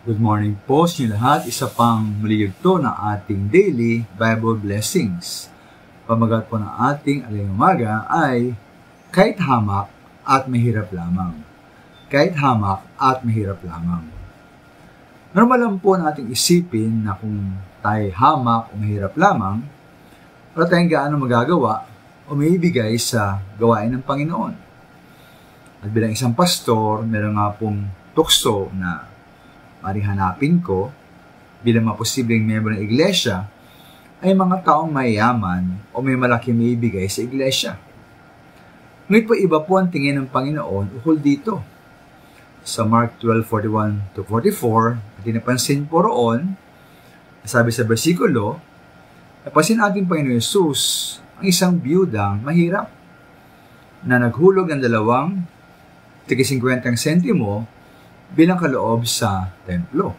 Good morning po sa inyo lahat. Isa pang muli yugto ng ating daily Bible blessings. Pamagat po ng ating aling umaga ay kahit hamak at mahirap lamang. Kahit hamak at mahirap lamang. Normal lang po nating isipin na kung tayo hamak o mahirap lamang, wala tayong gaano magagawa o maibigay sa gawain ng Panginoon. At bilang isang pastor, meron nga pong tukso na marihanapin ko bilang mga posibleng miyembro ng iglesia ay mga taong mayayaman o may malaki maibigay sa iglesia. Ngunit po iba po ang tingin ng Panginoon ukol dito. Sa Mark 12:41-44, at tinapansin po roon, sabi sa bersikulo, napansin ating Panginoon Jesus ang isang biyudang mahirap na naghulog ng 2 tig-50 sentimo bilang kaloob sa templo.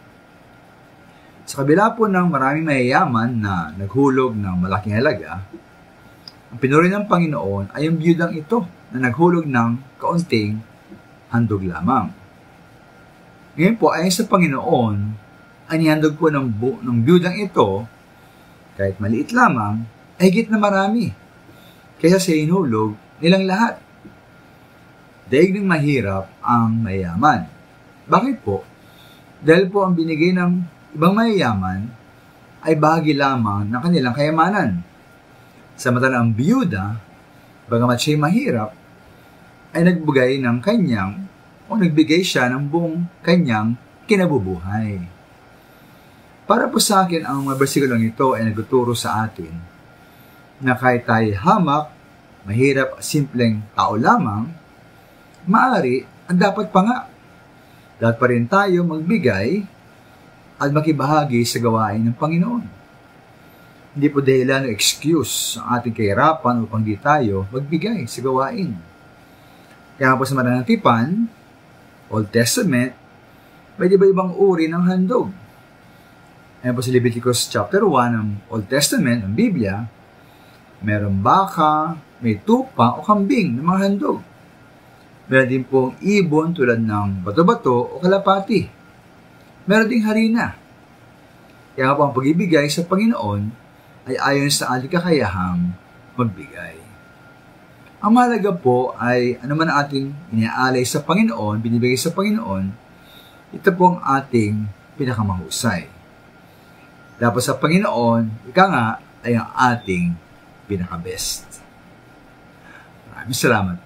Sa kabila po ng maraming mayayaman na naghulog ng malaking halaga, ang pinuri ng Panginoon ay ang biyudang ito na naghulog ng kaunting handog lamang. Ngayon po, ayon sa Panginoon, ang ihandog po ng biyudang ito, kahit maliit lamang, ay higit na marami kaysa sa inulog nilang lahat. Daig ng mahirap ang mayayaman. Bakit po? Dahil po ang binigay ng ibang mayayaman ay bahagi lamang ng kanilang kayamanan. Samantala ang biyuda, bagamat siya'y mahirap, ay nagbigay ng kanyang o nagbigay siya ng buong kanyang kinabubuhay. Para po sa akin, ang mga bersikulong ito ay nagtuturo sa atin na kahit tayo hamak, mahirap, simpleng tao lamang, maaari ang dapat pa nga. Dapat pa rin tayo magbigay at makibahagi sa gawain ng Panginoon. Hindi po dahilan o excuse ang ating kahirapan upang di tayo magbigay sa gawain. Kaya po sa Maranang Tipan, Old Testament, may iba-ibang uri ng handog. Ayan po sa Leviticus chapter 1 ng Old Testament, ng Biblia, mayroong baka, may tupa o kambing ng mga handog. Meron din pong ibon tulad ng bato-bato o kalapati. Meron ding harina. Kaya po ang pag-ibigay sa Panginoon ay ayon sa ating kakayahang magbigay. Ang mahalaga po ay ano man ang ating iniaalay sa Panginoon, binibigay sa Panginoon, ito po ang ating pinakamahusay. Tapos sa Panginoon, ika nga ay ang ating pinaka-best. Maraming salamat.